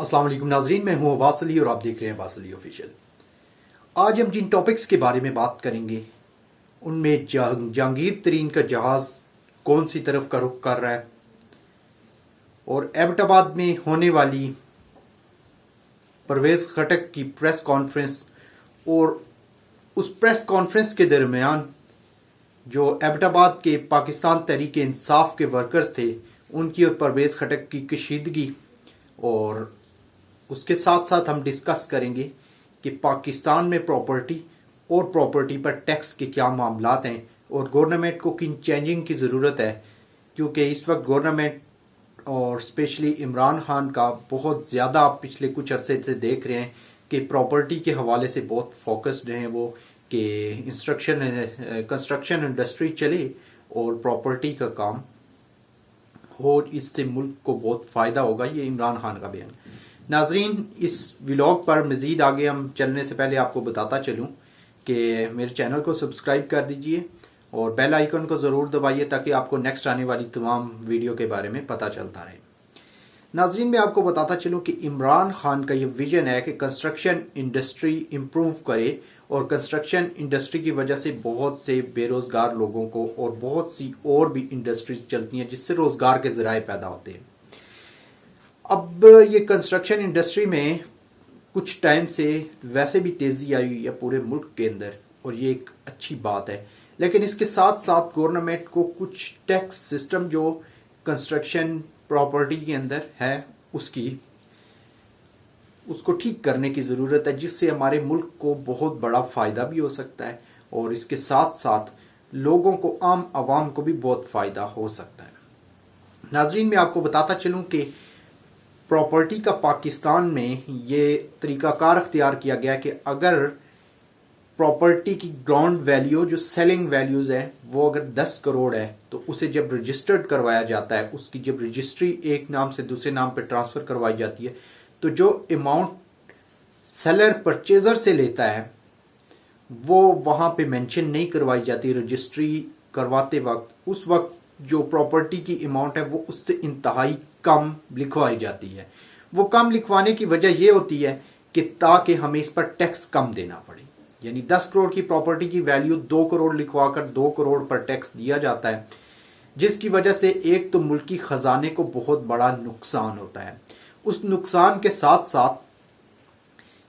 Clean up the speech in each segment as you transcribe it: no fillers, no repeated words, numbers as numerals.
अस्सलाम वालेकुम नाजरीन, मैं हूं अब्बास अली और आप देख रहे हैं अब्बास अली ऑफिशियल। आज हम जिन टॉपिक्स के बारे में बात करेंगे उनमें जहांगीर तरीन का जहाज़ कौन सी तरफ का रुख कर रहा है और एबटाबाद में होने वाली परवेज़ खटक की प्रेस कॉन्फ्रेंस और उस प्रेस कॉन्फ्रेंस के दरमियान जो एबटाबाद के पाकिस्तान तहरीक इंसाफ के वर्कर्स थे उनकी और परवेज़ खटक की कशीदगी, और उसके साथ साथ हम डिस्कस करेंगे कि पाकिस्तान में प्रॉपर्टी और प्रॉपर्टी पर टैक्स के क्या मामलात हैं और गवर्नमेंट को किन चेंजिंग की ज़रूरत है, क्योंकि इस वक्त गवर्नमेंट और स्पेशली इमरान खान का बहुत ज़्यादा आप पिछले कुछ अरसे से देख रहे हैं कि प्रॉपर्टी के हवाले से बहुत फोकस्ड हैं वो कि कंस्ट्रक्शन इंडस्ट्री चले और प्रॉपर्टी का काम हो, इससे मुल्क को बहुत फ़ायदा होगा। ये इमरान खान का बयान। नाजरीन, इस व्लॉग पर मज़ीद आगे हम चलने से पहले आपको बताता चलूँ कि मेरे चैनल को सब्सक्राइब कर दीजिए और बेल आइकन को ज़रूर दबाइए ताकि आपको नेक्स्ट आने वाली तमाम वीडियो के बारे में पता चलता रहे। नाजरीन, मैं आपको बताता चलूँ कि इमरान खान का ये विजन है कि कंस्ट्रक्शन इंडस्ट्री इम्प्रूव करे और कंस्ट्रक्शन इंडस्ट्री की वजह से बहुत से बेरोज़गार लोगों को और बहुत सी और भी इंडस्ट्रीज चलती हैं जिससे रोज़गार के ज़राए पैदा होते हैं। अब ये कंस्ट्रक्शन इंडस्ट्री में कुछ टाइम से वैसे भी तेज़ी आई हुई है पूरे मुल्क के अंदर और ये एक अच्छी बात है, लेकिन इसके साथ साथ गवर्नमेंट को कुछ टैक्स सिस्टम जो कंस्ट्रक्शन प्रॉपर्टी के अंदर है उसको ठीक करने की ज़रूरत है, जिससे हमारे मुल्क को बहुत बड़ा फ़ायदा भी हो सकता है और इसके साथ साथ लोगों को, आम आवाम को भी बहुत फ़ायदा हो सकता है। नाजरीन, मैं आपको बताता चलूँ कि प्रॉपर्टी का पाकिस्तान में ये तरीक़ाकार अख्तियार किया गया कि अगर प्रॉपर्टी की ग्राउंड वैल्यू जो सेलिंग वैल्यूज़ है वो अगर 10 करोड़ है तो उसे जब रजिस्टर्ड करवाया जाता है, उसकी जब रजिस्ट्री एक नाम से दूसरे नाम पर ट्रांसफ़र करवाई जाती है तो जो अमाउंट सेलर परचेजर से लेता है वो वहाँ पे मेंशन नहीं करवाई जाती रजिस्ट्री करवाते वक्त। उस वक्त जो प्रॉपर्टी की अमाउंट है वो उससे इंतहाई कम लिखवाई जाती है। वो कम लिखवाने की वजह ये होती है कि ताकि हमें इस पर टैक्स कम देना पड़े, यानी 10 करोड़ की प्रॉपर्टी की वैल्यू 2 करोड़ लिखवाकर 2 करोड़ पर टैक्स दिया जाता है, जिसकी वजह से एक तो मुल्की खजाने को बहुत बड़ा नुकसान होता है। उस नुकसान के साथ साथ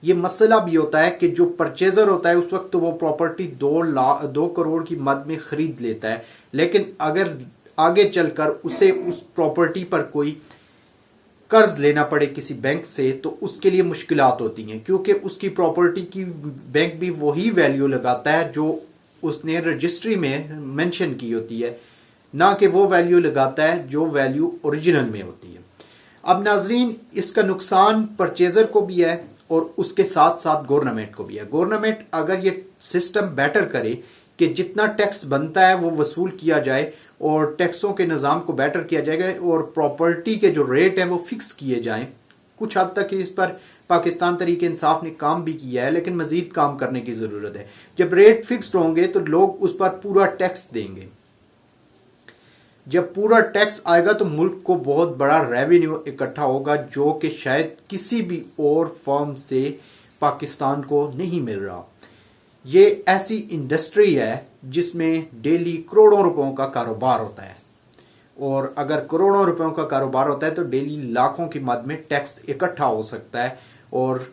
ये मसला भी होता है कि जो परचेजर होता है उस वक्त तो वो प्रॉपर्टी 2 करोड़ की मद में खरीद लेता है, लेकिन अगर आगे चलकर उसे उस प्रॉपर्टी पर कोई कर्ज लेना पड़े किसी बैंक से तो उसके लिए मुश्किलात होती हैं, क्योंकि उसकी प्रॉपर्टी की बैंक भी वही वैल्यू लगाता है जो उसने रजिस्ट्री में मेंशन की होती है, ना कि वो वैल्यू लगाता है जो वैल्यू ओरिजिनल में होती है। अब नाजरीन, इसका नुकसान परचेजर को भी है और उसके साथ साथ गवर्नमेंट को भी है। गवर्नमेंट अगर ये सिस्टम बेटर करे कि जितना टैक्स बनता है वो वसूल किया जाए और टैक्सों के निज़ाम को बेटर किया जाएगा और प्रॉपर्टी के जो रेट हैं वो फिक्स किए जाएं। कुछ हद तक इस पर पाकिस्तान तहरीक इंसाफ ने काम भी किया है, लेकिन मजीद काम करने की ज़रूरत है। जब रेट फिक्स्ड होंगे तो लोग उस पर पूरा टैक्स देंगे। जब पूरा टैक्स आएगा तो मुल्क को बहुत बड़ा रेवेन्यू इकट्ठा होगा जो कि शायद किसी भी और फॉर्म से पाकिस्तान को नहीं मिल रहा। ये ऐसी इंडस्ट्री है जिसमें डेली करोड़ों रुपयों का कारोबार होता है और अगर करोड़ों रुपयों का कारोबार होता है तो डेली लाखों की मद में टैक्स इकट्ठा हो सकता है और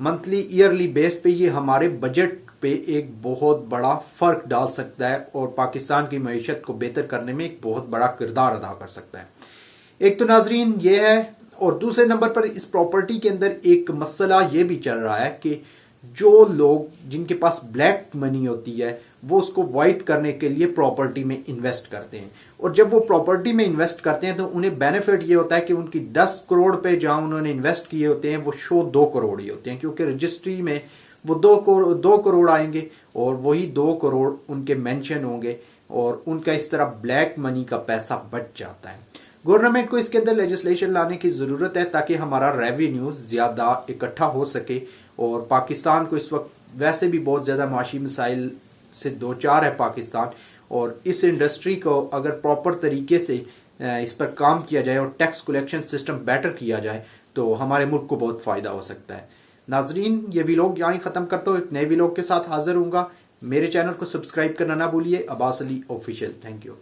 मंथली ईयरली बेस पे ये हमारे बजट पे एक बहुत बड़ा फर्क डाल सकता है और पाकिस्तान की मईशत को बेहतर करने में एक बहुत बड़ा किरदार अदा कर सकता है। एक तो नाजरीन ये है, और दूसरे नंबर पर इस प्रॉपर्टी के अंदर एक मसला ये भी चल रहा है कि जो लोग जिनके पास ब्लैक मनी होती है वो उसको वाइट करने के लिए प्रॉपर्टी में इन्वेस्ट करते हैं, और जब वो प्रॉपर्टी में इन्वेस्ट करते हैं तो उन्हें बेनिफिट ये होता है कि उनकी 10 करोड़ पे जहां उन्होंने इन्वेस्ट किए होते हैं वो शो 2 करोड़ ही होते हैं, क्योंकि रजिस्ट्री में वो 2 करोड़ आएंगे और वही 2 करोड़ उनके मेंशन होंगे और उनका इस तरह ब्लैक मनी का पैसा बच जाता है। गवर्नमेंट को इसके अंदर लेजिस्लेशन लाने की ज़रूरत है ताकि हमारा रेवेन्यू ज़्यादा इकट्ठा हो सके, और पाकिस्तान को इस वक्त वैसे भी बहुत ज़्यादा माशी मसाइल से दो चार है पाकिस्तान, और इस इंडस्ट्री को अगर प्रॉपर तरीके से इस पर काम किया जाए और टैक्स कलेक्शन सिस्टम बेटर किया जाए تو ہمارے ملک کو بہت فائدہ ہو سکتا ہے۔ ناظرین، یہ ویلوگ یہاں ہی ختم کرتا ہوں، ایک نئے ویلوگ کے ساتھ حاضر ہوں گا۔ میرے چینل کو سبسکرائب کرنا نہ بھولیے۔ عباس علی آفیشیل، تھینک یو۔